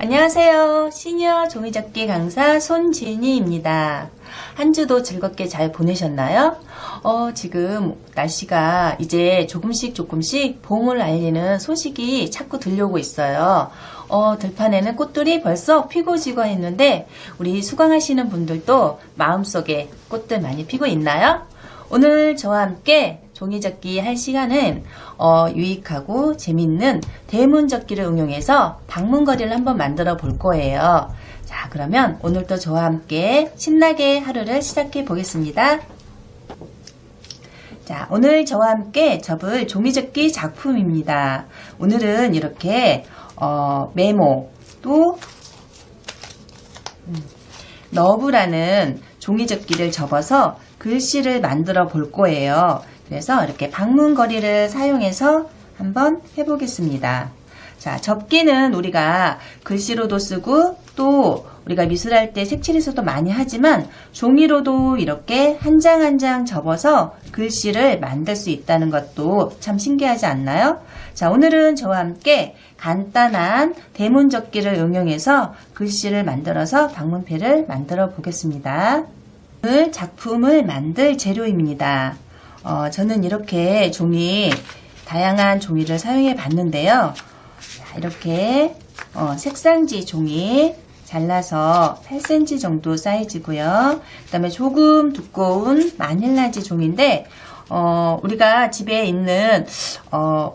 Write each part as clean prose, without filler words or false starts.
안녕하세요. 시니어 종이접기 강사 손진희입니다. 한 주도 즐겁게 잘 보내셨나요? 지금 날씨가 이제 조금씩 봄을 알리는 소식이 자꾸 들려오고 있어요. 들판에는 꽃들이 벌써 피고 지고 했는데 우리 수강하시는 분들도 마음속에 꽃들 많이 피고 있나요? 오늘 저와 함께 종이접기 할 시간은 유익하고 재밌는 대문접기를 응용해서 방문거리를 한번 만들어 볼 거예요. 자, 그러면 오늘도 저와 함께 신나게 하루를 시작해 보겠습니다. 자, 오늘 저와 함께 접을 종이접기 작품입니다. 오늘은 이렇게 메모 또 너브라는 종이접기를 접어서 글씨를 만들어 볼 거예요. 그래서 이렇게 방문거리를 사용해서 한번 해보겠습니다. 자, 접기는 우리가 글씨로도 쓰고 또 우리가 미술할 때 색칠에서도 많이 하지만 종이로도 이렇게 한 장 한 장 접어서 글씨를 만들 수 있다는 것도 참 신기하지 않나요? 자, 오늘은 저와 함께 간단한 대문접기를 응용해서 글씨를 만들어서 방문패를 만들어 보겠습니다. 오늘 작품을 만들 재료입니다. 저는 이렇게 다양한 종이를 사용해 봤는데요. 자, 이렇게 색상지 종이 잘라서 8cm 정도 사이즈고요. 그 다음에 조금 두꺼운 마닐라지 종인데 우리가 집에 있는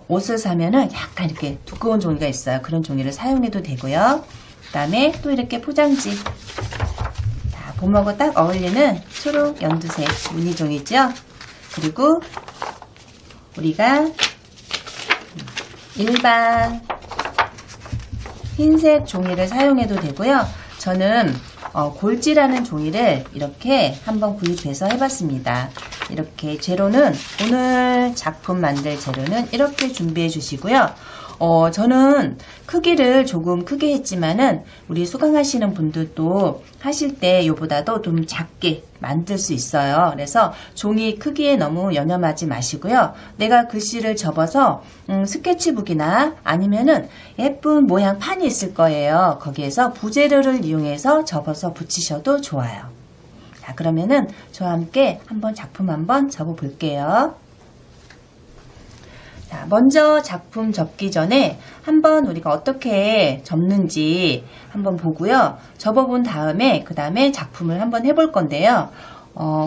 옷을 사면은 약간 이렇게 두꺼운 종이가 있어요. 그런 종이를 사용해도 되고요. 그 다음에 또 이렇게 포장지, 봄하고 딱 어울리는 초록 연두색 무늬 종이죠. 그리고 우리가 일반 흰색 종이를 사용해도 되고요. 저는 골지라는 종이를 이렇게 한번 구입해서 해봤습니다. 이렇게 재료는 오늘 작품 만들 재료는 이렇게 준비해 주시고요. 저는 크기를 조금 크게 했지만은 우리 수강하시는 분들도 하실 때 이보다도 좀 작게 만들 수 있어요. 그래서 종이 크기에 너무 연연하지 마시고요. 내가 글씨를 접어서 스케치북이나 아니면은 예쁜 모양 판이 있을 거예요. 거기에서 부재료를 이용해서 접어서 붙이셔도 좋아요. 자, 그러면은 저와 함께 작품 한번 접어 볼게요. 자, 먼저 작품 접기 전에 한번 우리가 어떻게 접는지 한번 보고요. 접어본 다음에 그 다음에 작품을 한번 해볼 건데요.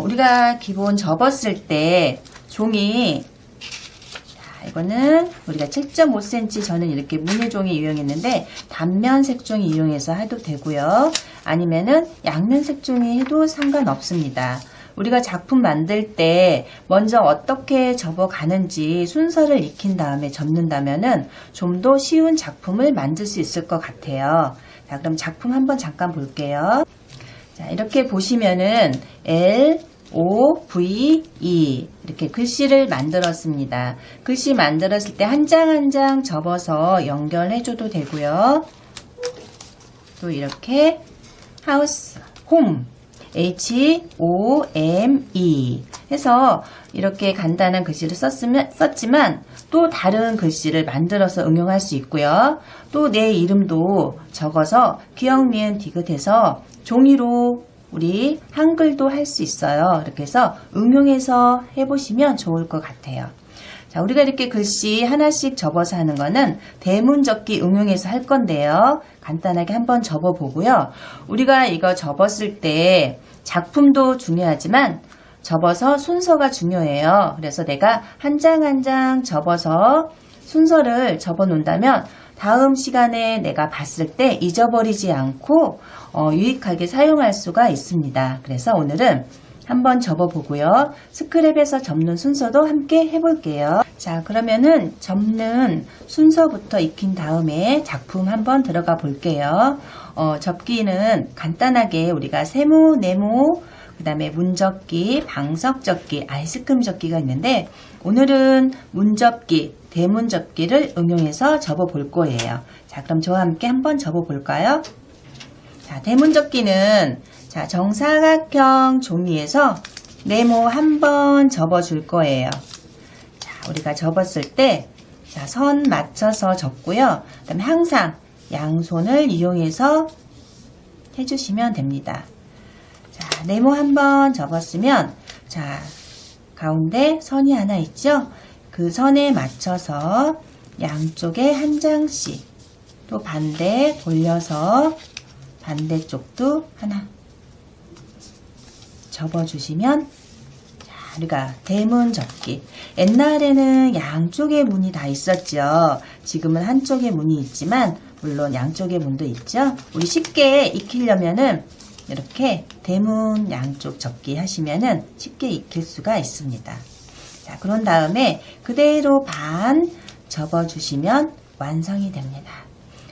우리가 기본 접었을 때 종이, 자, 이거는 우리가 7.5cm 저는 이렇게 무늬종이 이용했는데 단면색 종이 이용해서 해도 되고요. 아니면은 양면색 종이 해도 상관없습니다. 우리가 작품 만들 때 먼저 어떻게 접어가는지 순서를 익힌 다음에 접는다면은 좀 더 쉬운 작품을 만들 수 있을 것 같아요. 자, 그럼 작품 한번 잠깐 볼게요. 자, 이렇게 보시면은 L, O, V, E 이렇게 글씨를 만들었습니다. 글씨 만들었을 때 한 장 한 장 접어서 연결해줘도 되고요. 또 이렇게 하우스, 홈 HOME 해서 이렇게 간단한 글씨를 썼지만 또 다른 글씨를 만들어서 응용할 수 있고요. 또 내 이름도 적어서 기역, 니은, 디귿해서 종이로 우리 한글도 할 수 있어요. 이렇게 해서 응용해서 해보시면 좋을 것 같아요. 자, 우리가 이렇게 글씨 하나씩 접어서 하는 거는 대문접기 응용해서 할 건데요. 간단하게 한번 접어보고요. 우리가 이거 접었을 때 작품도 중요하지만 접어서 순서가 중요해요. 그래서 내가 한 장 한 장 접어서 순서를 접어 놓는다면 다음 시간에 내가 봤을 때 잊어버리지 않고 유익하게 사용할 수가 있습니다. 그래서 오늘은 한번 접어보고요. 스크랩에서 접는 순서도 함께 해볼게요. 자, 그러면은 접는 순서부터 익힌 다음에 작품 한번 들어가 볼게요. 접기는 간단하게 우리가 세모, 네모, 그 다음에 문접기, 방석접기, 아이스크림 접기가 있는데 오늘은 문접기, 대문접기를 응용해서 접어볼 거예요. 자, 그럼 저와 함께 한번 접어볼까요? 자, 대문접기는 자, 정사각형 종이에서 네모 한번 접어줄 거예요. 자, 우리가 접었을 때 자, 선 맞춰서 접고요. 그 다음에 항상 양손을 이용해서 해주시면 됩니다. 자, 네모 한번 접었으면 자, 가운데 선이 하나 있죠? 그 선에 맞춰서 양쪽에 한 장씩 또 반대 돌려서 반대쪽도 하나 접어주시면 자, 우리가 대문 접기. 옛날에는 양쪽에 문이 다 있었죠. 지금은 한쪽에 문이 있지만 물론 양쪽에 문도 있죠. 우리 쉽게 익히려면은 이렇게 대문 양쪽 접기 하시면은 쉽게 익힐 수가 있습니다. 자, 그런 다음에 그대로 반 접어주시면 완성이 됩니다.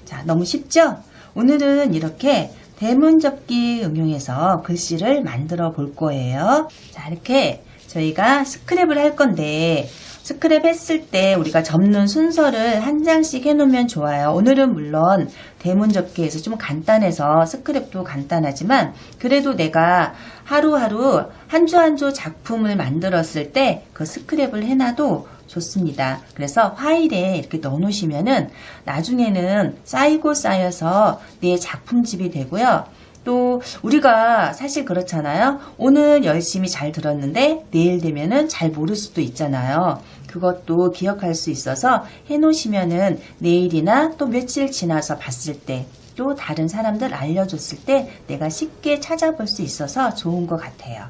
자, 너무 쉽죠? 오늘은 이렇게 대문 접기 응용해서 글씨를 만들어 볼 거예요. 자, 이렇게 저희가 스크랩을 할 건데 스크랩 했을 때 우리가 접는 순서를 한 장씩 해놓으면 좋아요. 오늘은 물론 대문 접기에서 좀 간단해서 스크랩도 간단하지만 그래도 내가 하루하루 한 주 한 주 작품을 만들었을 때 그 스크랩을 해놔도 좋습니다. 그래서 파일에 이렇게 넣어놓으시면은 나중에는 쌓이고 쌓여서 내 작품집이 되고요. 또 우리가 사실 그렇잖아요. 오늘 열심히 잘 들었는데 내일 되면은 잘 모를 수도 있잖아요. 그것도 기억할 수 있어서 해놓으시면은 내일이나 또 며칠 지나서 봤을 때 또 다른 사람들 알려줬을 때 내가 쉽게 찾아볼 수 있어서 좋은 것 같아요.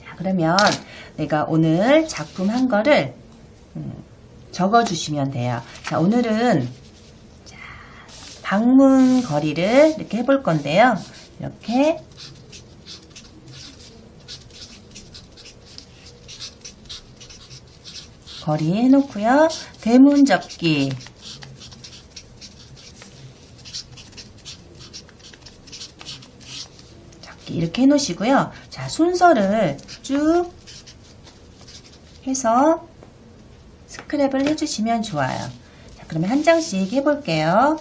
자, 그러면 내가 오늘 작품 한 거를 적어주시면 돼요. 자, 오늘은 방문 거리를 이렇게 해볼 건데요. 이렇게 거리 해놓고요. 대문 접기 이렇게 해놓으시고요. 자, 순서를 쭉 해서 스크랩을 해주시면 좋아요. 자, 그러면 한 장씩 해볼게요.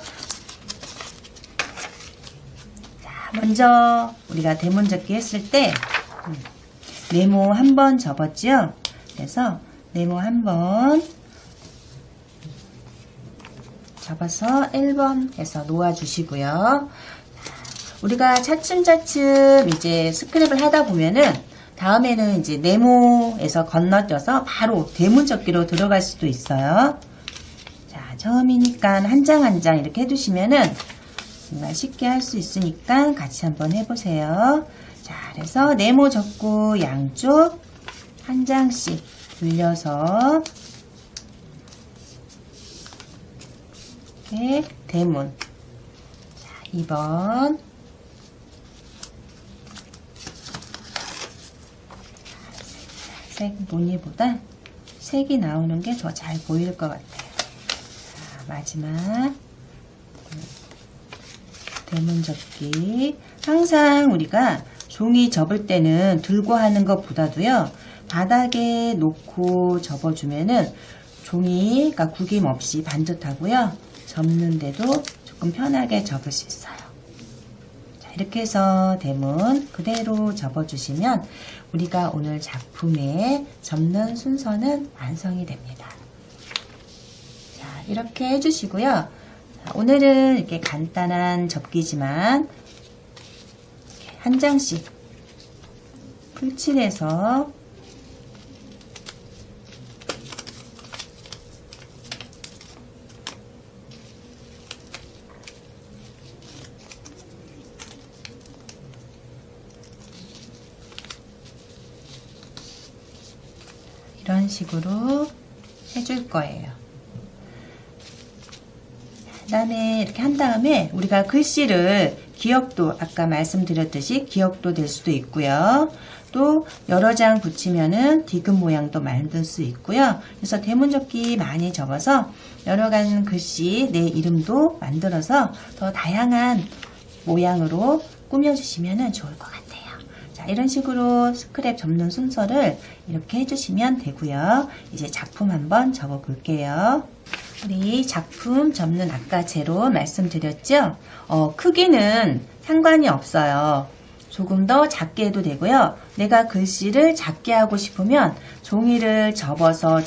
자, 먼저 우리가 대문 접기 했을 때 네모 한 번 접었죠. 그래서 네모 한 번 접어서 1번 해서 놓아주시고요. 우리가 차츰차츰 이제 스크랩을 하다 보면은 다음에는 이제 네모에서 건너뛰어서 바로 대문 접기로 들어갈 수도 있어요. 자, 처음이니까 한 장 한 장 이렇게 해두시면은 정말 쉽게 할 수 있으니까 같이 한번 해보세요. 자, 그래서 네모 접고 양쪽 한 장씩 돌려서 이렇게 대문. 자, 2번. 색 무늬보다 색이 나오는 게 더 잘 보일 것 같아요. 자, 마지막 대문 접기. 항상 우리가 종이 접을 때는 들고 하는 것보다도요, 바닥에 놓고 접어주면은 종이가 구김 없이 반듯하고요, 접는데도 조금 편하게 접을 수 있어요. 자, 이렇게 해서 대문 그대로 접어주시면 우리가 오늘 작품에 접는 순서는 완성이 됩니다. 자, 이렇게 해주시고요. 자, 오늘은 이렇게 간단한 접기지만 이렇게 한 장씩 풀칠해서 이런 식으로 해줄 거예요. 그 다음에 이렇게 한 다음에 우리가 글씨를 기억도 아까 말씀드렸듯이 기억도 될 수도 있고요. 또 여러 장 붙이면은 디귿 모양도 만들 수 있고요. 그래서 대문 접기 많이 접어서 여러 가지 글씨 내 이름도 만들어서 더 다양한 모양으로 꾸며주시면 좋을 것 같아요. 자, 이런 식으로 스크랩 접는 순서를 이렇게 해주시면 되고요. 이제 작품 한번 접어 볼게요. 우리 작품 접는 아까 재료 말씀드렸죠? 크기는 상관이 없어요. 조금 더 작게 해도 되고요. 내가 글씨를 작게 하고 싶으면 종이를 접어서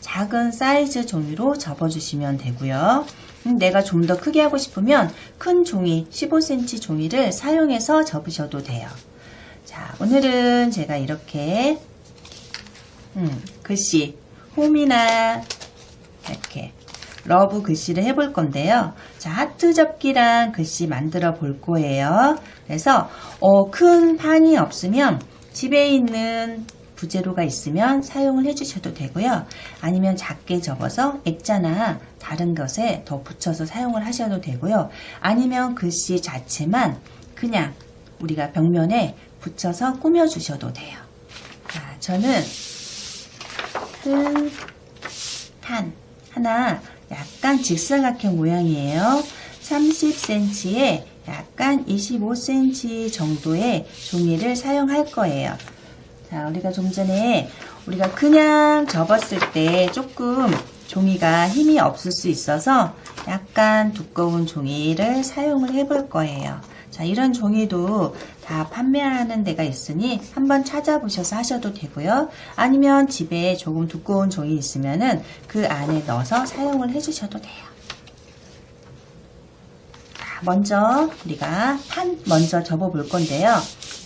작은 사이즈 종이로 접어주시면 되고요. 내가 좀 더 크게 하고 싶으면 큰 종이 15cm 종이를 사용해서 접으셔도 돼요. 자, 오늘은 제가 이렇게 글씨 홈이나 이렇게 러브 글씨를 해볼 건데요. 자, 하트 접기랑 글씨 만들어 볼 거예요. 그래서 큰 판이 없으면 집에 있는 부재료가 있으면 사용을 해주셔도 되고요. 아니면 작게 접어서 액자나 다른 것에 더 붙여서 사용을 하셔도 되고요. 아니면 글씨 자체만 그냥 우리가 벽면에 붙여서 꾸며주셔도 돼요. 자, 저는 큰 판 하나 약간 직사각형 모양이에요. 30cm에 약간 25cm 정도의 종이를 사용할 거예요. 자, 우리가 좀 전에 우리가 그냥 접었을 때 조금 종이가 힘이 없을 수 있어서 약간 두꺼운 종이를 사용을 해볼 거예요. 자, 이런 종이도 다 판매하는 데가 있으니 한번 찾아보셔서 하셔도 되고요. 아니면 집에 조금 두꺼운 종이 있으면은 그 안에 넣어서 사용을 해주셔도 돼요. 자, 먼저 우리가 판 먼저 접어 볼 건데요.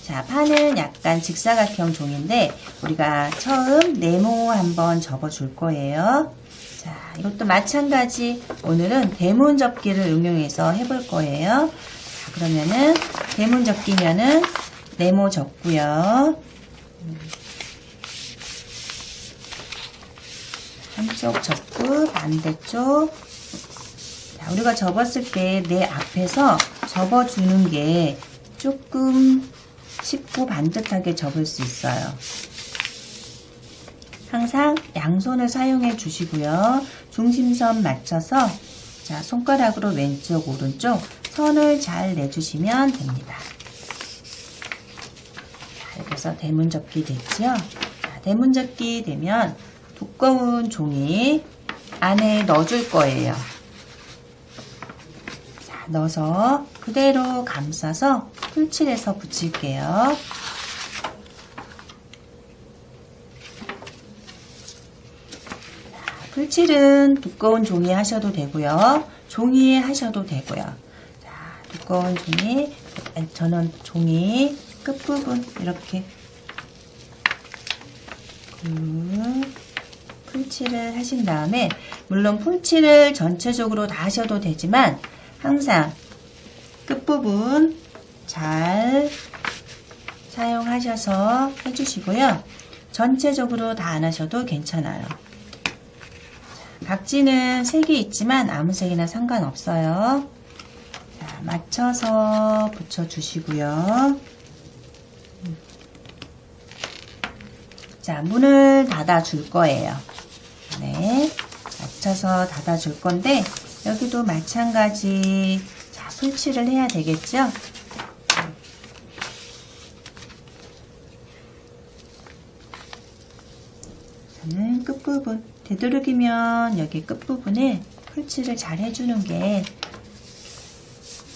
자, 판은 약간 직사각형 종인데 우리가 처음 네모 한번 접어 줄 거예요. 자, 이것도 마찬가지 오늘은 대문 접기를 응용해서 해볼 거예요. 자, 그러면은 대문 접기면은 네모 접고요. 한쪽 접고 반대쪽. 자, 우리가 접었을 때 내 앞에서 접어주는 게 조금 쉽고 반듯하게 접을 수 있어요. 항상 양손을 사용해 주시고요. 중심선 맞춰서 자, 손가락으로 왼쪽 오른쪽 선을 잘 내주시면 됩니다. 자, 이렇게 해서 대문 접기 됐죠? 자, 대문 접기 되면 두꺼운 종이 안에 넣어줄 거예요. 자, 넣어서 그대로 감싸서 풀칠해서 붙일게요. 풀칠은 두꺼운 종이 하셔도 되고요. 종이에 하셔도 되고요. 자, 두꺼운 종이, 저는 종이 끝부분 이렇게 풀칠을 하신 다음에 물론 풀칠을 전체적으로 다 하셔도 되지만 항상 끝부분 잘 사용하셔서 해주시고요. 전체적으로 다 안 하셔도 괜찮아요. 각지는 색이 있지만 아무 색이나 상관없어요. 자, 맞춰서 붙여주시고요. 자, 문을 닫아줄 거예요. 네, 맞춰서 닫아줄 건데 여기도 마찬가지 자, 풀칠을 해야 되겠죠? 저는 끝부분 되도록이면 여기 끝부분에 풀칠을 잘 해주는 게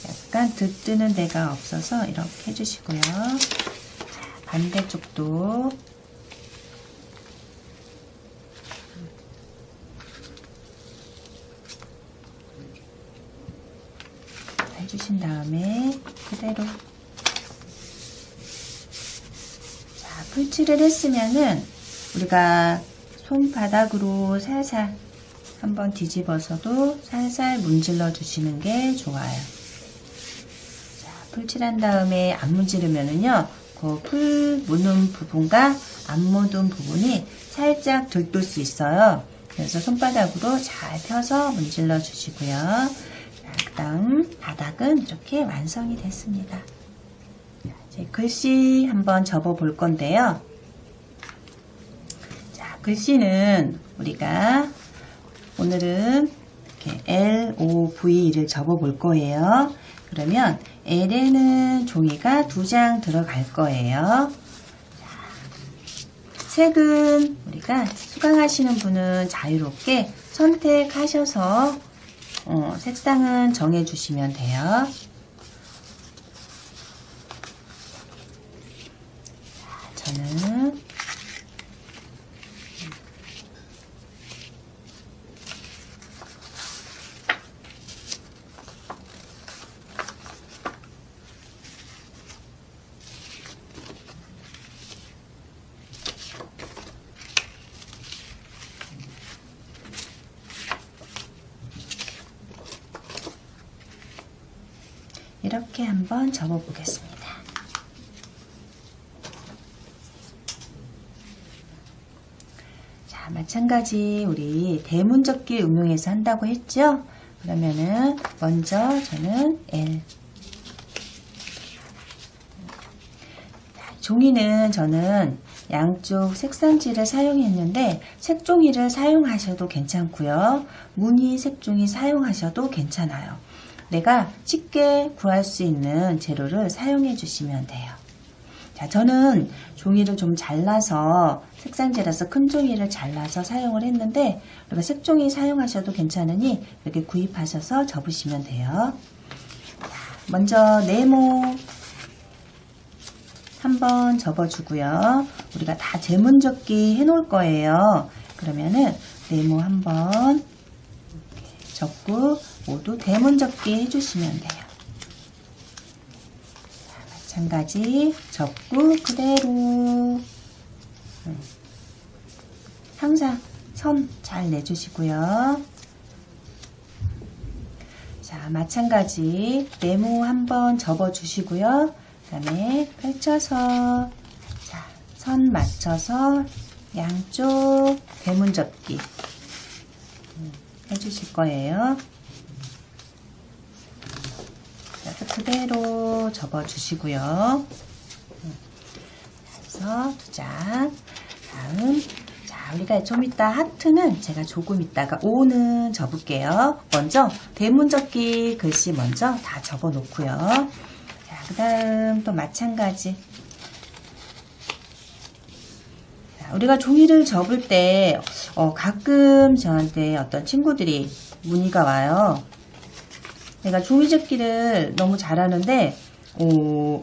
약간 들뜨는 데가 없어서 이렇게 해주시고요. 자, 반대쪽도 해주신 다음에 그대로 자, 풀칠을 했으면은 우리가 손바닥으로 살살 한번 뒤집어서도 살살 문질러 주시는 게 좋아요. 자, 풀칠한 다음에 안 문지르면은요, 그 풀 묻은 부분과 안 묻은 부분이 살짝 들뜰 수 있어요. 그래서 손바닥으로 잘 펴서 문질러 주시고요. 그 다음 바닥은 이렇게 완성이 됐습니다. 자, 이제 글씨 한번 접어 볼 건데요. 글씨는 우리가 오늘은 이렇게 LOV를 접어 볼 거예요. 그러면 L에는 종이가 2장 들어갈 거예요. 색은 우리가 수강하시는 분은 자유롭게 선택하셔서 색상은 정해 주시면 돼요. 저는 이렇게 한번 접어 보겠습니다. 자, 마찬가지 우리 대문접기 응용해서 한다고 했죠? 그러면은 먼저 저는 L, 종이는 저는 양쪽 색상지를 사용했는데 색종이를 사용하셔도 괜찮고요. 무늬 색종이 사용하셔도 괜찮아요. 내가 쉽게 구할 수 있는 재료를 사용해 주시면 돼요. 자, 저는 종이를 좀 잘라서 색상지라서 큰 종이를 잘라서 사용을 했는데 우리가 색종이 사용하셔도 괜찮으니 이렇게 구입하셔서 접으시면 돼요. 자, 먼저 네모 한번 접어주고요. 우리가 다 대문접기 해놓을 거예요. 그러면은 네모 한번 접고 모두 대문접기 해주시면 돼요. 자, 마찬가지 접고 그대로 항상 선 잘 내주시고요. 자, 마찬가지 네모 한번 접어주시고요. 그 다음에 펼쳐서 자, 선 맞춰서 양쪽 대문접기 해주실 거예요. 그래서 그대로 접어주시고요. 그래서 2장. 다음, 자, 우리가 좀 이따 하트는 제가 조금 이따가 O는 접을게요. 먼저 대문접기 글씨 먼저 다 접어 놓고요. 그 다음 또 마찬가지. 우리가 종이를 접을 때 가끔 저한테 어떤 친구들이 문의가 와요. 내가 종이 접기를 너무 잘하는데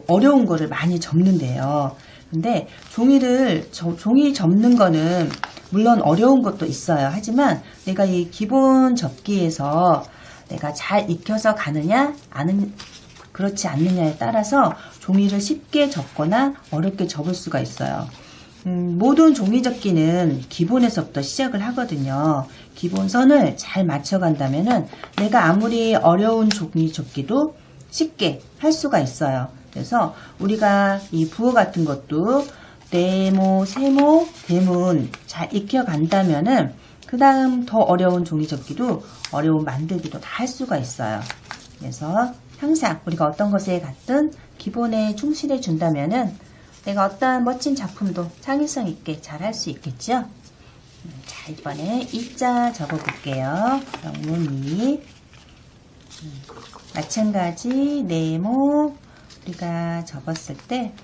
어려운 거를 많이 접는데요. 근데 종이 접는 거는 물론 어려운 것도 있어요. 하지만 내가 이 기본 접기에서 내가 잘 익혀서 가느냐 그렇지 않느냐에 따라서 종이를 쉽게 접거나 어렵게 접을 수가 있어요. 모든 종이 접기는 기본에서부터 시작을 하거든요. 기본선을 잘 맞춰간다면은 내가 아무리 어려운 종이 접기도 쉽게 할 수가 있어요. 그래서 우리가 이 부호 같은 것도 네모, 세모, 대문 잘 익혀간다면은 그 다음 더 어려운 종이 접기도 어려운 만들기도 다 할 수가 있어요. 그래서 항상 우리가 어떤 것에 갔든 기본에 충실해 준다면은 내가 어떠한 멋진 작품도 창의성 있게 잘 할 수 있겠죠? 자, 이번에 이자 접어 볼게요. 영문이. 마찬가지 네모 우리가 접었을 때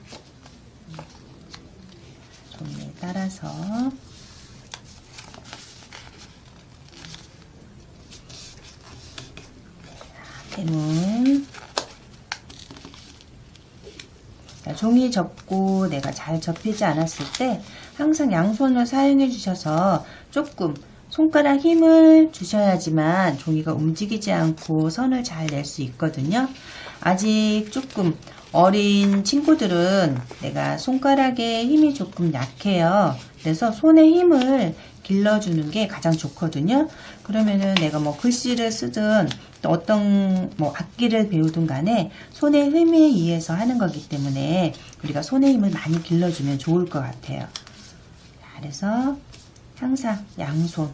종이에 따라서 대문 종이 접고 내가 잘 접히지 않았을 때 항상 양손을 사용해 주셔서 조금 손가락 힘을 주셔야지만 종이가 움직이지 않고 선을 잘 낼 수 있거든요. 아직 조금 어린 친구들은 내가 손가락에 힘이 조금 약해요. 그래서 손에 힘을 길러주는 게 가장 좋거든요. 그러면은 내가 뭐 글씨를 쓰든 또 어떤 뭐 악기를 배우든 간에 손의 힘에 의해서 하는 거기 때문에 우리가 손의 힘을 많이 길러주면 좋을 것 같아요. 그래서 항상 양손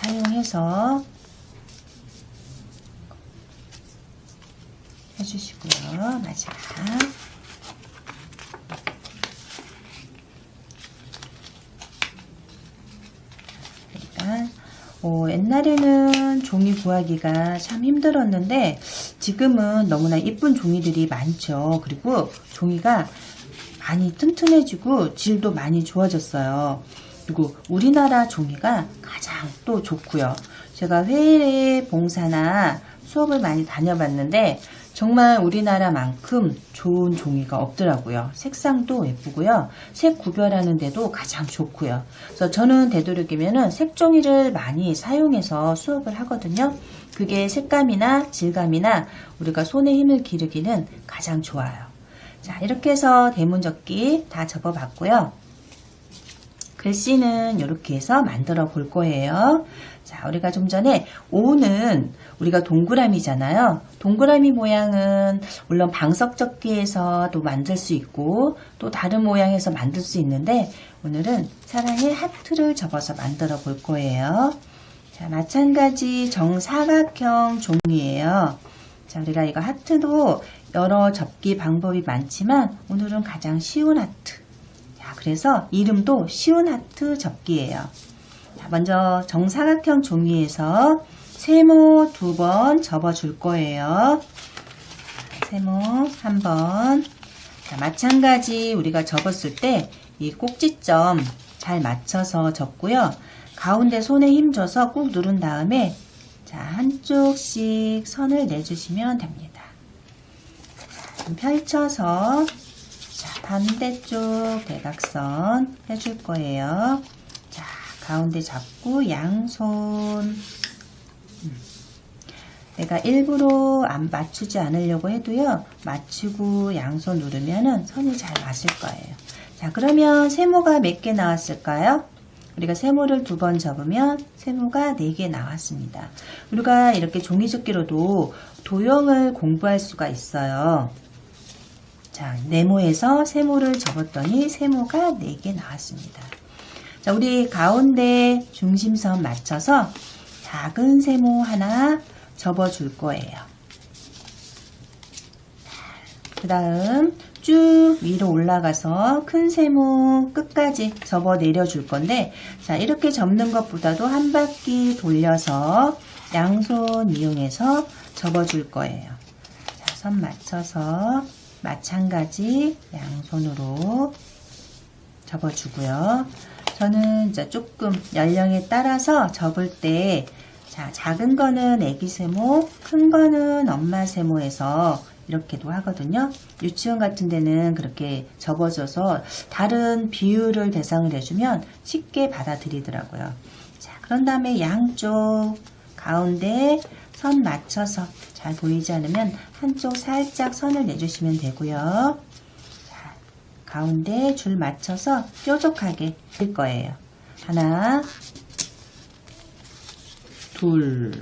사용해서 해주시고요. 마지막 옛날에는 종이 구하기가 참 힘들었는데 지금은 너무나 이쁜 종이들이 많죠. 그리고 종이가 많이 튼튼해지고 질도 많이 좋아졌어요. 그리고 우리나라 종이가 가장 또 좋고요. 제가 회계 봉사나 수업을 많이 다녀봤는데 정말 우리나라만큼 좋은 종이가 없더라고요. 색상도 예쁘고요. 색 구별하는 데도 가장 좋고요. 그래서 저는 되도록이면은 색종이를 많이 사용해서 수업을 하거든요. 그게 색감이나 질감이나 우리가 손에 힘을 기르기는 가장 좋아요. 자, 이렇게 해서 대문접기 다 접어봤고요. 글씨는 이렇게 해서 만들어 볼 거예요. 자, 우리가 좀 전에 O는 우리가 동그라미잖아요. 동그라미 모양은 물론 방석접기에서도 만들 수 있고 또 다른 모양에서 만들 수 있는데 오늘은 사랑의 하트를 접어서 만들어 볼 거예요. 자, 마찬가지 정사각형 종이에요. 자, 우리가 이거 하트도 여러 접기 방법이 많지만 오늘은 가장 쉬운 하트. 자, 그래서 이름도 쉬운 하트 접기예요. 자, 먼저 정사각형 종이에서 세모 2번 접어 줄 거예요. 세모 1번. 자, 마찬가지 우리가 접었을 때 이 꼭지점 잘 맞춰서 접고요. 가운데 손에 힘줘서 꾹 누른 다음에 자, 한쪽씩 선을 내주시면 됩니다. 자, 펼쳐서 자, 반대쪽 대각선 해줄 거예요. 자, 가운데 잡고 양손. 내가 일부러 안 맞추지 않으려고 해도요. 맞추고 양손 누르면은 선이 잘 맞을 거예요. 자, 그러면 세모가 몇 개 나왔을까요? 우리가 세모를 2번 접으면 세모가 4개 나왔습니다. 우리가 이렇게 종이접기로도 도형을 공부할 수가 있어요. 자, 네모에서 세모를 접었더니 세모가 4개 나왔습니다. 자, 우리 가운데 중심선 맞춰서 작은 세모 하나 접어줄 거예요. 그 다음 쭉 위로 올라가서 큰 세모 끝까지 접어 내려줄 건데 자, 이렇게 접는 것보다도 한 바퀴 돌려서 양손 이용해서 접어줄 거예요. 자, 선 맞춰서 마찬가지 양손으로 접어주고요. 저는 이제 조금 연령에 따라서 접을 때 자, 작은 거는 애기 세모, 큰 거는 엄마 세모에서 이렇게도 하거든요. 유치원 같은 데는 그렇게 접어줘서 다른 비율을 배상을 해주면 쉽게 받아들이더라고요. 자, 그런 다음에 양쪽 가운데 선 맞춰서 잘 보이지 않으면 한쪽 살짝 선을 내주시면 되고요. 자, 가운데 줄 맞춰서 뾰족하게 뜰 거예요. 하나, 둘.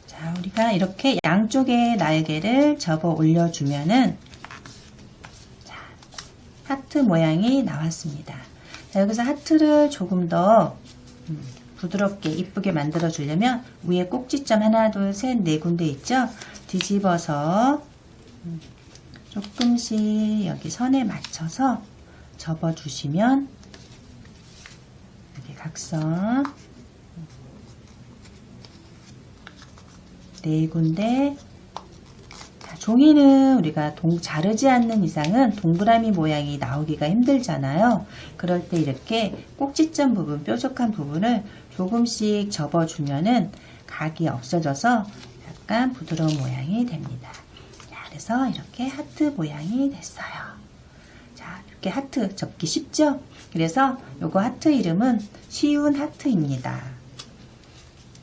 자, 우리가 이렇게 양쪽에 날개를 접어 올려주면은 자, 하트 모양이 나왔습니다. 자, 여기서 하트를 조금 더 부드럽게 이쁘게 만들어 주려면 위에 꼭지점 하나, 둘, 셋, 네 군데 있죠? 뒤집어서 조금씩 여기 선에 맞춰서 접어 주시면 여기 각선 네 군데. 자, 종이는 우리가 자르지 않는 이상은 동그라미 모양이 나오기가 힘들잖아요. 그럴 때 이렇게 꼭지점 부분, 뾰족한 부분을 조금씩 접어주면은 각이 없어져서 약간 부드러운 모양이 됩니다. 자, 그래서 이렇게 하트 모양이 됐어요. 자, 이렇게 하트 접기 쉽죠? 그래서 요거 하트 이름은 쉬운 하트입니다.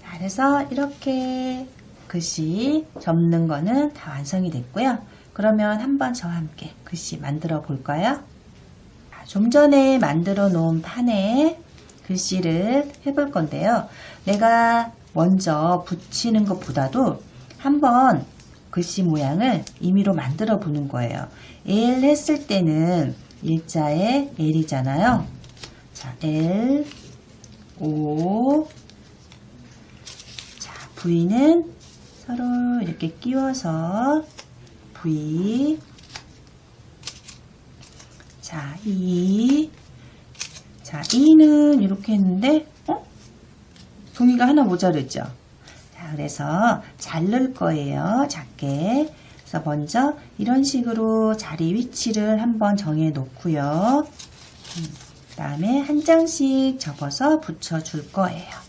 자, 그래서 이렇게 글씨 접는 거는 다 완성이 됐고요. 그러면 한번 저와 함께 글씨 만들어 볼까요? 좀 전에 만들어 놓은 판에 글씨를 해볼 건데요. 내가 먼저 붙이는 것보다도 한번 글씨 모양을 임의로 만들어 보는 거예요. L 했을 때는 일자에 L이잖아요. 자, L, O, 자, V는 서로 이렇게 끼워서 V, 자, E, 자, E는 이렇게 했는데 종이가 하나 모자르죠? 자, 그래서 자를 거예요. 작게. 그래서 먼저 이런 식으로 자리 위치를 한번 정해 놓고요. 그 다음에 한 장씩 접어서 붙여 줄 거예요.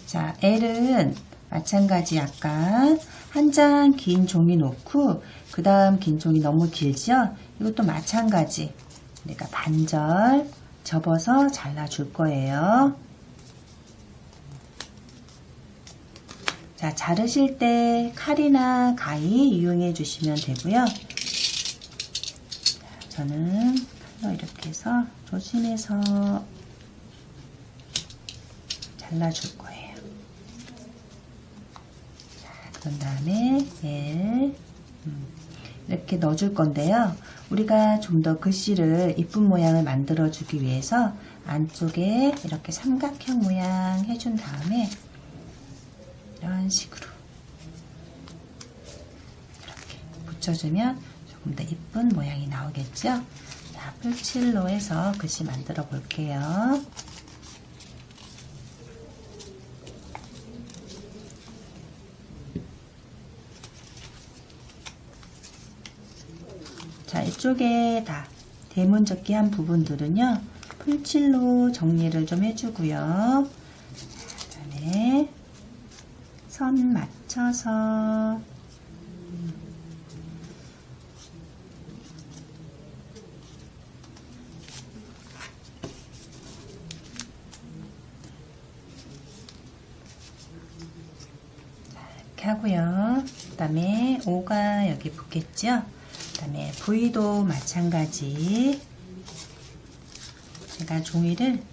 자, L은 마찬가지 약간 한 장 긴 종이 놓고 그 다음 긴 종이 너무 길죠? 이것도 마찬가지. 그러니까 반절 접어서 잘라줄 거예요. 자, 자르실 때 칼이나 가위 이용해 주시면 되고요. 저는 칼로 이렇게 해서 조심해서 잘라줄 거예요. 자, 그런 다음에 이렇게 넣어줄 건데요. 우리가 좀 더 글씨를 이쁜 모양을 만들어 주기 위해서 안쪽에 이렇게 삼각형 모양 해준 다음에 이런 식으로 이렇게 붙여주면 조금 더 이쁜 모양이 나오겠죠? 자, 풀칠로 해서 글씨 만들어 볼게요. 자, 이쪽에 다 대문접기 한 부분들은요, 풀칠로 정리를 좀 해주고요. 그다음에 선 맞춰서 이렇게 하고요. 그 다음에 O가 여기 붙겠죠? 그 다음에 V도 마찬가지. 제가 종이를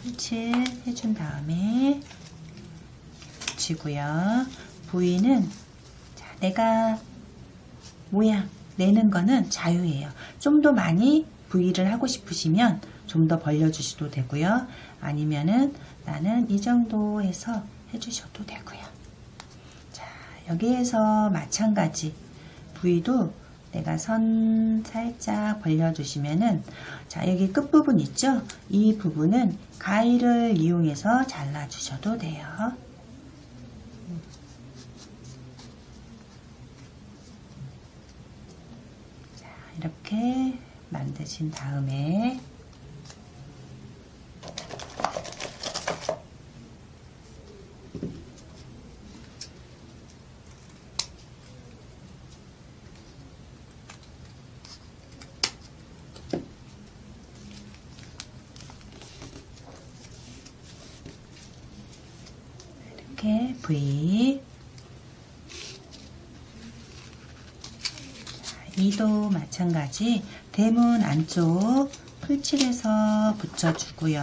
풀칠 해준 다음에 붙이고요. V는 내가 모양 내는 거는 자유예요. 좀 더 많이 V를 하고 싶으시면 좀 더 벌려주셔도 되고요. 아니면은 나는 이 정도 해서 해주셔도 되고요. 자, 여기에서 마찬가지 V도 내가 선 살짝 벌려주시면은, 자, 여기 끝부분 있죠? 이 부분은 가위를 이용해서 잘라주셔도 돼요. 자, 이렇게 만드신 다음에 이렇게 V, 자, 2도 마찬가지 대문 안쪽 풀칠해서 붙여주고요.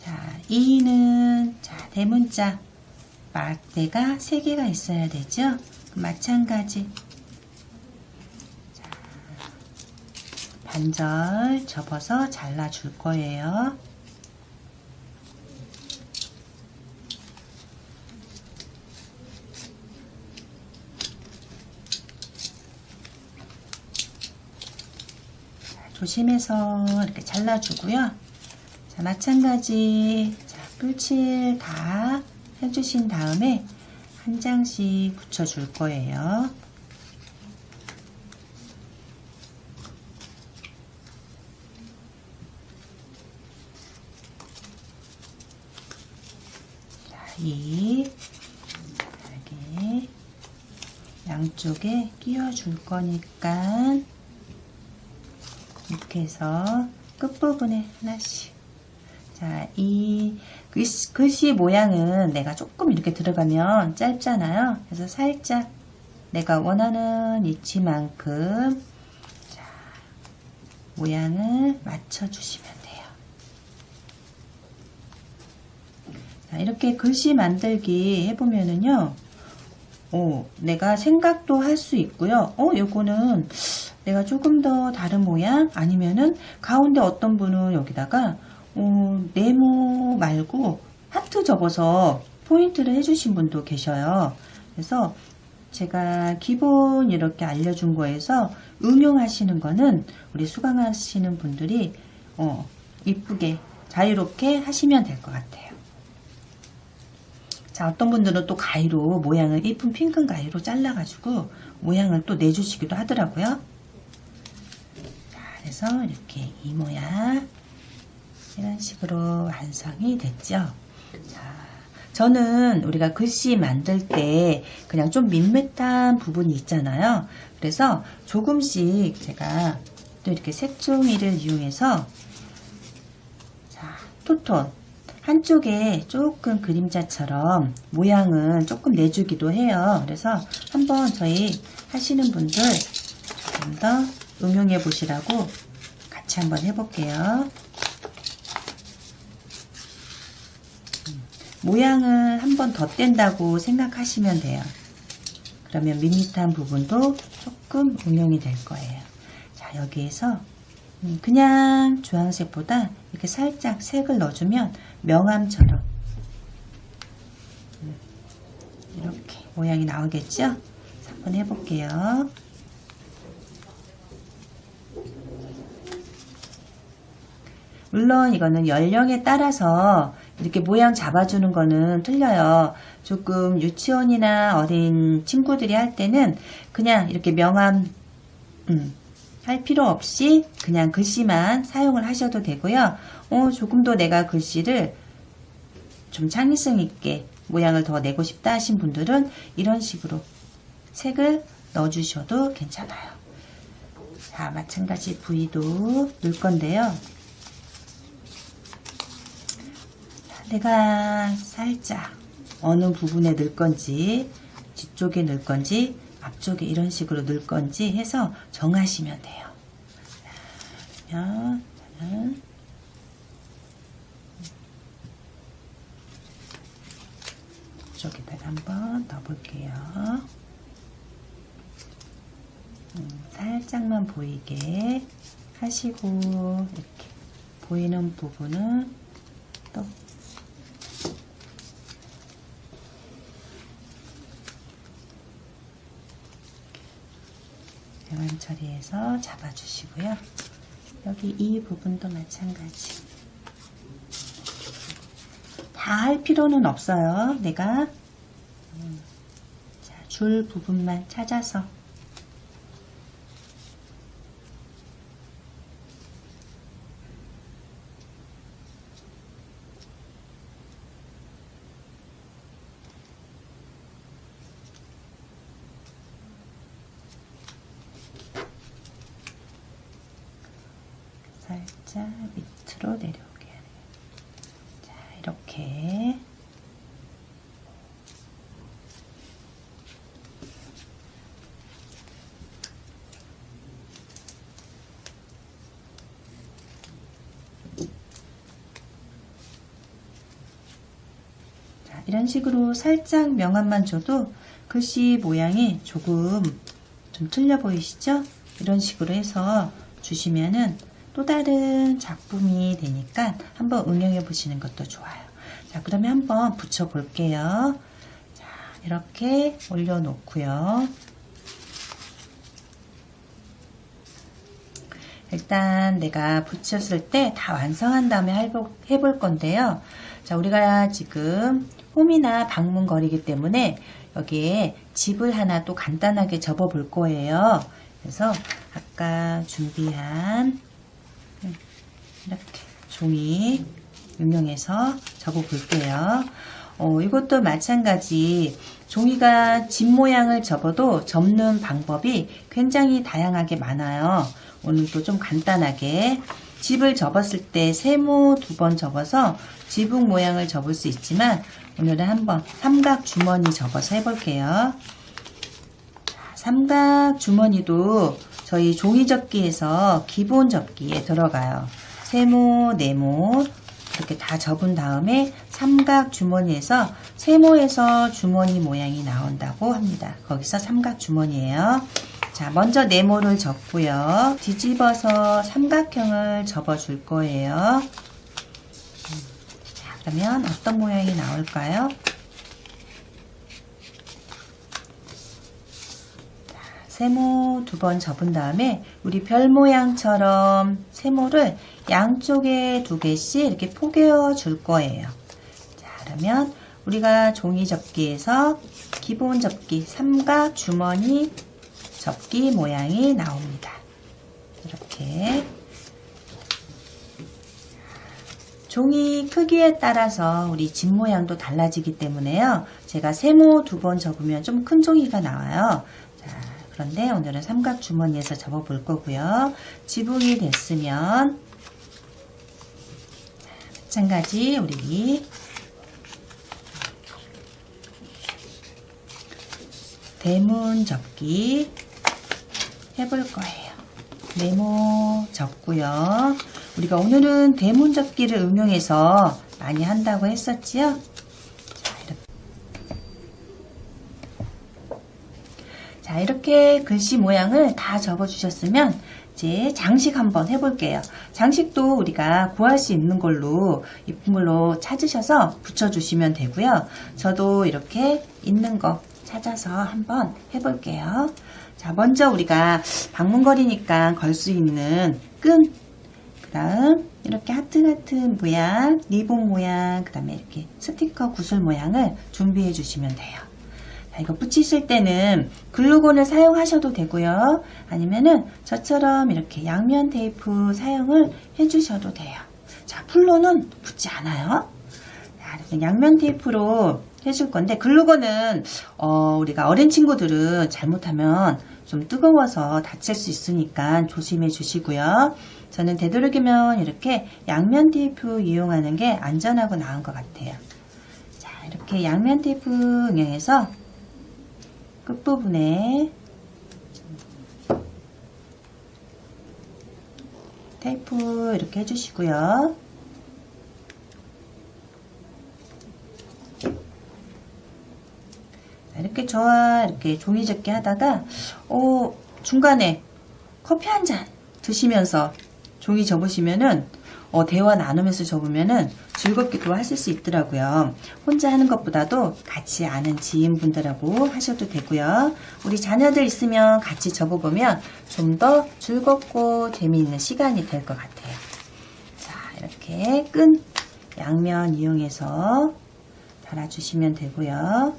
자, 2는 자, 대문자 막대가 3개가 있어야 되죠. 마찬가지 자, 반절 접어서 잘라줄 거예요. 조심해서 이렇게 잘라주고요. 자, 마찬가지 자, 풀칠 다 해주신 다음에 한 장씩 붙여줄 거예요. 자, 여기 양쪽에 끼워줄 거니까 이렇게 해서 끝부분에 하나씩. 자, 이 글씨 모양은 내가 조금 이렇게 들어가면 짧잖아요. 그래서 살짝 내가 원하는 위치만큼 자, 모양을 맞춰주시면 돼요. 자, 이렇게 글씨 만들기 해보면은요, 내가 생각도 할 수 있고요. 요거는 내가 조금 더 다른 모양 아니면은 가운데 어떤 분은 여기다가 네모 말고 하트 접어서 포인트를 해주신 분도 계셔요. 그래서 제가 기본 이렇게 알려준 거에서 응용하시는 거는 우리 수강하시는 분들이 이쁘게 자유롭게 하시면 될 것 같아요. 자, 어떤 분들은 또 가위로 모양을 이쁜 핑크 가위로 잘라가지고 모양을 또 내주시기도 하더라고요. 자, 그래서 이렇게 이 모양 이런 식으로 완성이 됐죠. 자, 저는 우리가 글씨 만들 때 그냥 좀 밋밋한 부분이 있잖아요. 그래서 조금씩 제가 또 이렇게 색종이를 이용해서 투톤. 한쪽에 조금 그림자처럼 모양은 조금 내주기도 해요. 그래서 한번 저희 하시는 분들 좀 더 응용해 보시라고 같이 한번 해볼게요. 모양을 한번 덧댄다고 생각하시면 돼요. 그러면 밋밋한 부분도 조금 응용이 될 거예요. 자, 여기에서 그냥 주황색보다 이렇게 살짝 색을 넣어주면 명암처럼 이렇게 모양이 나오겠죠? 한번 해볼게요. 물론 이거는 연령에 따라서 이렇게 모양 잡아주는 거는 틀려요. 조금 유치원이나 어린 친구들이 할 때는 그냥 이렇게 명암 할 필요 없이 그냥 글씨만 사용을 하셔도 되고요. 조금 더 내가 글씨를 좀 창의성 있게 모양을 더 내고 싶다 하신 분들은 이런 식으로 색을 넣어주셔도 괜찮아요. 자, 마찬가지 부위도 넣을 건데요. 내가 살짝 어느 부분에 넣을 건지, 뒤쪽에 넣을 건지, 앞쪽에 이런 식으로 넣을 건지 해서 정하시면 돼요. 그러면 저는 이쪽에다가 한번 넣어볼게요. 살짝만 보이게 하시고 이렇게 보이는 부분은 또 명암 처리해서 잡아주시고요. 여기 이 부분도 마찬가지. 다 할 필요는 없어요. 내가 자, 줄 부분만 찾아서 살짝 밑으로 내려오게 하네요. 자, 이렇게 자, 이런 식으로 살짝 명암만 줘도 글씨 모양이 조금 좀 틀려 보이시죠? 이런 식으로 해서 주시면은 또 다른 작품이 되니까 한번 응용해 보시는 것도 좋아요. 자, 그러면 한번 붙여 볼게요. 자, 이렇게 올려놓고요. 일단 내가 붙였을 때 다 완성한 다음에 해볼 건데요. 자, 우리가 지금 홈이나 방문 거리기 때문에 여기에 집을 하나 또 간단하게 접어 볼 거예요. 그래서 아까 준비한 이렇게 종이 응용해서 접어 볼게요. 이것도 마찬가지 종이가 집 모양을 접어도 접는 방법이 굉장히 다양하게 많아요. 오늘도 좀 간단하게 집을 접었을 때 세모 2번 접어서 지붕 모양을 접을 수 있지만 오늘은 한번 삼각 주머니 접어서 해볼게요. 삼각 주머니도 저희 종이 접기에서 기본 접기에 들어가요. 세모, 네모 이렇게 다 접은 다음에 삼각 주머니에서 세모에서 주머니 모양이 나온다고 합니다. 거기서 삼각 주머니예요. 자, 먼저 네모를 접고요. 뒤집어서 삼각형을 접어줄 거예요. 자, 그러면 어떤 모양이 나올까요? 세모 2번 접은 다음에 우리 별 모양처럼 세모를 양쪽에 2개씩 이렇게 포개어 줄 거예요. 자, 그러면 우리가 종이 접기에서 기본 접기 삼각 주머니 접기 모양이 나옵니다. 이렇게 종이 크기에 따라서 우리 집 모양도 달라지기 때문에요. 제가 세모 2번 접으면 좀 큰 종이가 나와요. 자, 그런데 오늘은 삼각 주머니에서 접어 볼 거고요. 지붕이 됐으면 마찬가지 우리 대문 접기 해볼 거예요. 네모 접고요. 우리가 오늘은 대문 접기를 응용해서 많이 한다고 했었지요. 자, 이렇게 글씨 모양을 다 적어주셨으면 이제 장식 한번 해볼게요. 장식도 우리가 구할 수 있는 걸로 이쁜 걸로 찾으셔서 붙여주시면 되고요. 저도 이렇게 있는 거 찾아서 한번 해볼게요. 자, 먼저 우리가 방문거리니까 걸 수 있는 끈, 그 다음 이렇게 하트 같은 모양, 리본 모양, 그 다음에 이렇게 스티커 구슬 모양을 준비해 주시면 돼요. 자, 이거 붙이실 때는 글루건을 사용하셔도 되고요. 아니면은 저처럼 이렇게 양면 테이프 사용을 해 주셔도 돼요. 자, 풀로는 붙지 않아요. 자, 이렇게 양면 테이프로 해줄 건데, 글루건은 우리가 어린 친구들은 잘못하면 좀 뜨거워서 다칠 수 있으니까 조심해 주시고요. 저는 되도록이면 이렇게 양면 테이프 이용하는 게 안전하고 나은 것 같아요. 자, 이렇게 양면 테이프 응용해서 끝부분에 테이프 이렇게 해주시고요. 이렇게 저와 이렇게 종이 접기 하다가 중간에 커피 한 잔 드시면서 종이 접으시면은 대화 나누면서 접으면은 즐겁기도 하실 수 있더라고요. 혼자 하는 것보다도 같이 아는 지인분들하고 하셔도 되고요. 우리 자녀들 있으면 같이 접어보면 좀 더 즐겁고 재미있는 시간이 될 것 같아요. 자, 이렇게 끈 양면 이용해서 달아주시면 되고요.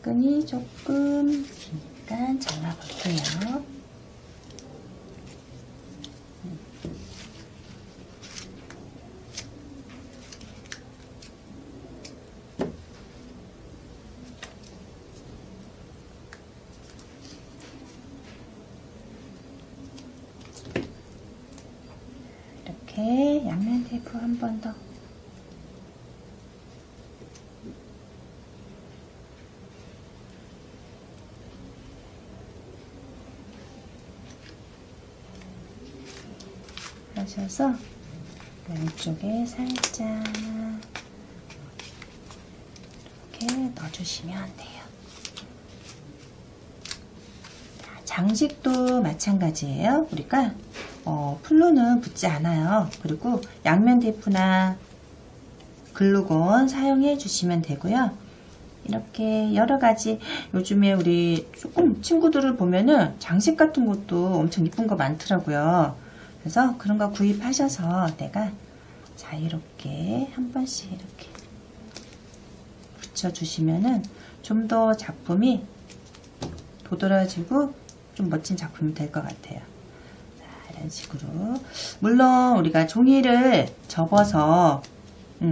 끈이 조금 기니까 잘라볼게요. 이렇게 양면 테이프 한 번 더. 하셔서 왼쪽에 살짝 이렇게 넣어주시면 돼요. 장식도 마찬가지예요. 우리가 풀로는 붙지 않아요. 그리고 양면 테이프나 글루건 사용해 주시면 되고요. 이렇게 여러가지 요즘에 우리 조금 친구들을 보면은 장식 같은 것도 엄청 이쁜 거 많더라고요. 그래서 그런 거 구입하셔서 내가 자유롭게 한 번씩 이렇게 붙여주시면은 좀 더 작품이 도드라지고 좀 멋진 작품이 될 것 같아요. 자, 이런 식으로. 물론 우리가 종이를 접어서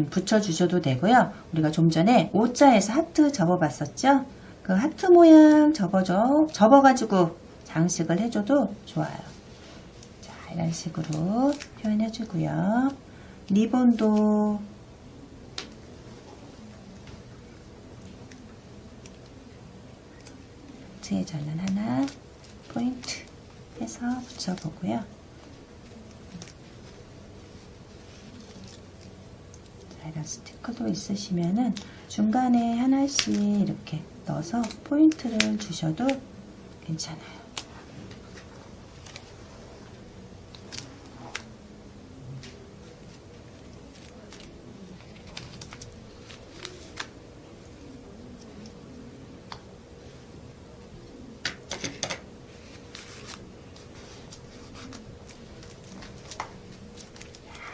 붙여주셔도 되고요. 우리가 좀 전에 오자에서 하트 접어봤었죠? 그 하트 모양 접어가지고 장식을 해줘도 좋아요. 이런 식으로 표현해주고요. 리본도 뒤에 저는 하나 포인트 해서 붙여보고요. 자, 이런 스티커도 있으시면은 중간에 하나씩 이렇게 넣어서 포인트를 주셔도 괜찮아요.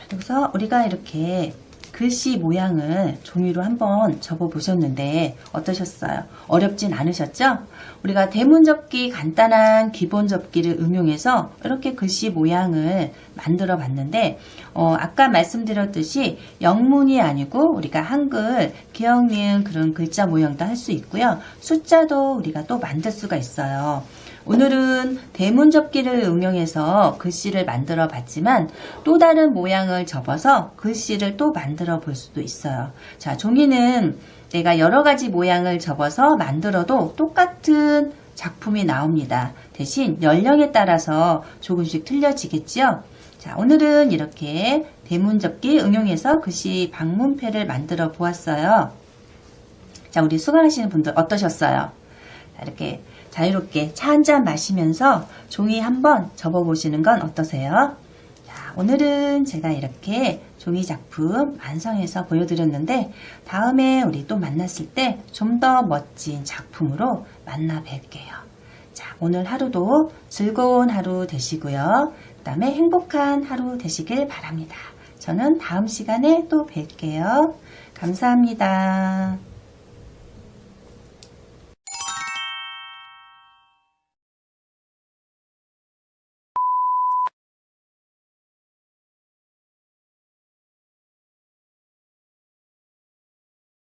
그래서 우리가 이렇게 글씨 모양을 종이로 한번 접어 보셨는데 어떠셨어요? 어렵진 않으셨죠? 우리가 대문 접기 간단한 기본 접기를 응용해서 이렇게 글씨 모양을 만들어 봤는데 아까 말씀드렸듯이 영문이 아니고 우리가 한글 기억 니은 그런 글자 모양도 할 수 있고요. 숫자도 우리가 또 만들 수가 있어요. 오늘은 대문 접기를 응용해서 글씨를 만들어 봤지만 또 다른 모양을 접어서 글씨를 또 만들어 볼 수도 있어요. 자, 종이는 내가 여러 가지 모양을 접어서 만들어도 똑같은 작품이 나옵니다. 대신 연령에 따라서 조금씩 틀려지겠죠? 자, 오늘은 이렇게 대문 접기 응용해서 글씨 방문패를 만들어 보았어요. 자, 우리 수강하시는 분들 어떠셨어요? 자, 이렇게 자유롭게 차 한 잔 마시면서 종이 한번 접어보시는 건 어떠세요? 자, 오늘은 제가 이렇게 종이 작품 완성해서 보여드렸는데 다음에 우리 또 만났을 때 좀 더 멋진 작품으로 만나 뵐게요. 자, 오늘 하루도 즐거운 하루 되시고요. 그 다음에 행복한 하루 되시길 바랍니다. 저는 다음 시간에 또 뵐게요. 감사합니다.